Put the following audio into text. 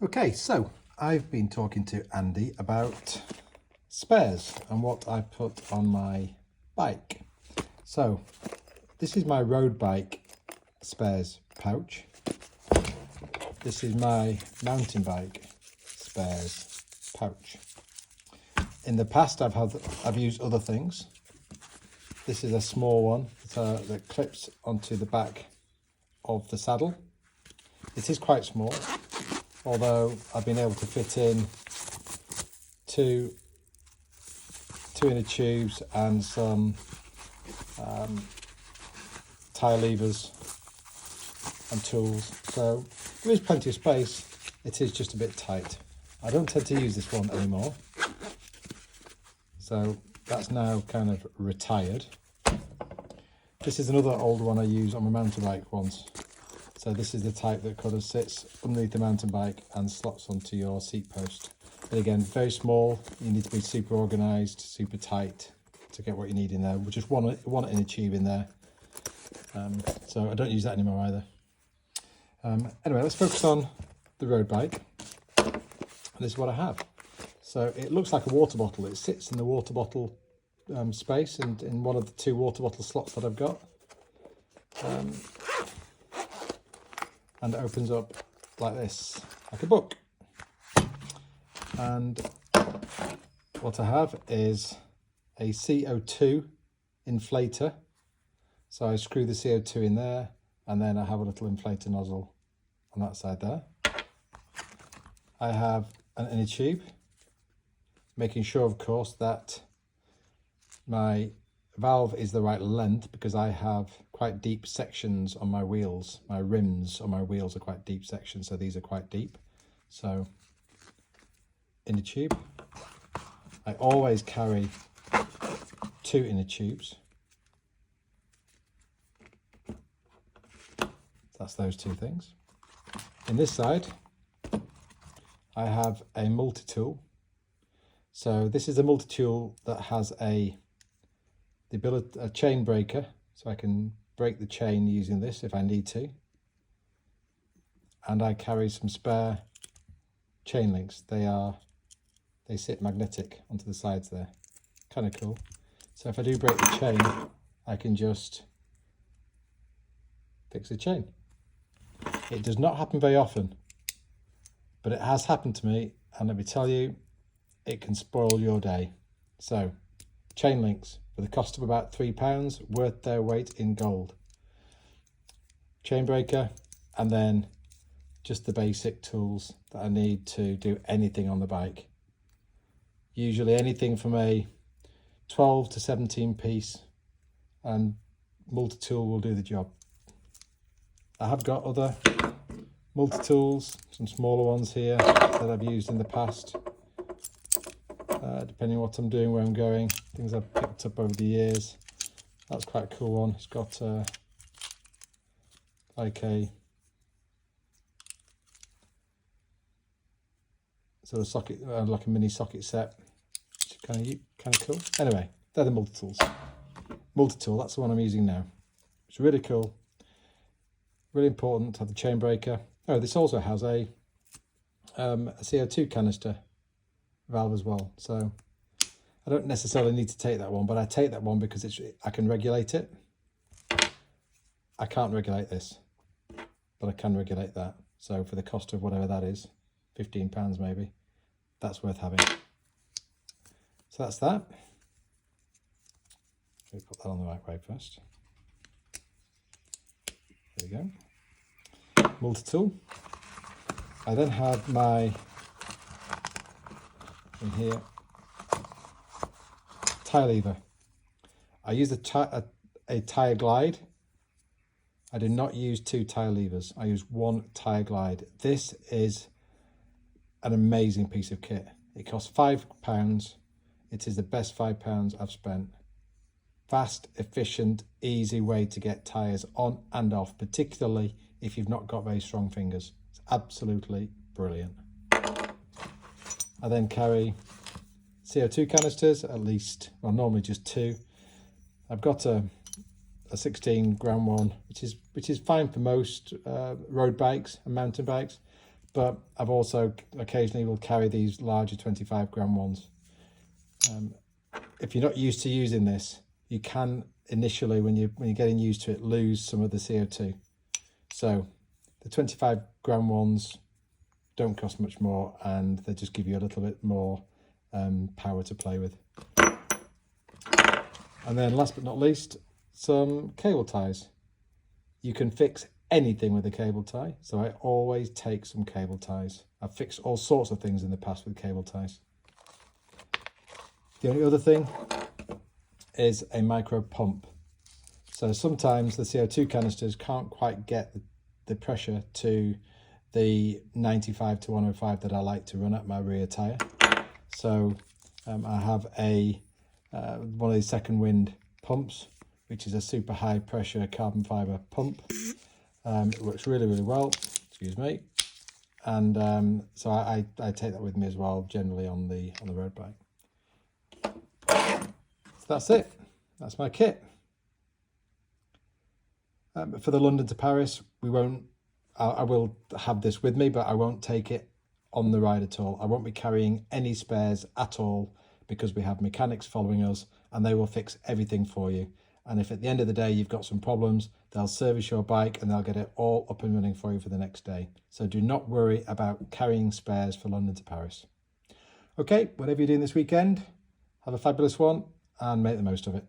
Okay, so I've been talking to Andy about spares and what I put on my bike. So this is my road bike spares pouch. This is my mountain bike spares pouch. In the past I've used other things. This is a small one that clips onto the back of the saddle. It is quite small, although I've been able to fit in two inner tubes and some tyre levers and tools, so there is plenty of space. It is just a bit tight. I don't tend to use this one anymore, so that's now kind of retired. This is another old one I use on my mountain bike once. So this is the type that kind of sits underneath the mountain bike and slots onto your seat post. But again, very small. You need to be super organised, super tight to get what you need in there. With just one inner tube in there. So I don't use that anymore either. Anyway, let's focus on the road bike. This is what I have. So it looks like a water bottle. It sits in the water bottle space and in one of the two water bottle slots that I've got. And it opens up like this, like a book. And what I have is a CO2 inflator. So I screw the CO2 in there, and then I have a little inflator nozzle on that side there. I have an inner tube, making sure, of course, that my valve is the right length, because I have quite deep sections on my wheels. My rims on my wheels are quite deep sections, so these are quite deep. So inner tube. I always carry two inner tubes. That's those two things. In this side, I have a multi-tool. So this is a multi-tool that has a chain breaker, so I can break the chain using this if I need to. And I carry some spare chain links. They sit magnetic onto the sides there. Kind of cool. So if I do break the chain, I can just fix the chain. It does not happen very often, but it has happened to me, and let me tell you, it can spoil your day. So chain links for the cost of about £3, worth their weight in gold. Chain breaker, and then just the basic tools that I need to do anything on the bike. Usually anything from a 12 to 17 piece, and multi-tool will do the job. I have got other multi-tools, some smaller ones here that I've used in the past. Depending on what I'm doing, where I'm going, things I've picked up over the years. That's quite a cool one. It's got like a sort of socket, like a mini socket set. Kind of cool. Anyway, they're the multi-tools. Multi-tool, that's the one I'm using now. It's really cool. Really important to have the chain breaker. Oh, this also has a CO2 canister valve as well. So I don't necessarily need to take that one, but I take that one because I can regulate it. I can't regulate this, but I can regulate that. So for the cost of whatever that is, £15 maybe, that's worth having. So that's that. Let me put that on the right way first. There we go. Multi-tool. I then have my, in here, tyre lever. I use a tyre glide. I do not use two tyre levers. I use one tyre glide. This is an amazing piece of kit. It costs £5. It is the best £5 I've spent. Fast, efficient, easy way to get tyres on and off, particularly if you've not got very strong fingers. It's absolutely brilliant. I then carry CO2 canisters, at least, well, normally just two. I've got a 16 gram one, which is fine for most road bikes and mountain bikes, but I've also occasionally will carry these larger 25 gram ones. If you're not used to using this, you can initially, when you're getting used to it, lose some of the CO2. So the 25 gram ones don't cost much more, and they just give you a little bit more power to play with. And then last but not least, some cable ties. You can fix anything with a cable tie, so I always take some cable ties. I've fixed all sorts of things in the past with cable ties. The only other thing is a micro pump. So sometimes the CO2 canisters can't quite get the pressure to the 95 to 105 that I like to run at my rear tyre. So I have one of these second wind pumps, which is a super high pressure carbon fibre pump. It works really, really well, excuse me. And so I take that with me as well, generally on the road bike. So that's it. That's my kit. For the London to Paris, I will have this with me, but I won't take it on the ride at all. I won't be carrying any spares at all, because we have mechanics following us and they will fix everything for you. And if at the end of the day you've got some problems, they'll service your bike and they'll get it all up and running for you for the next day. So do not worry about carrying spares for London to Paris. Okay, whatever you're doing this weekend, have a fabulous one and make the most of it.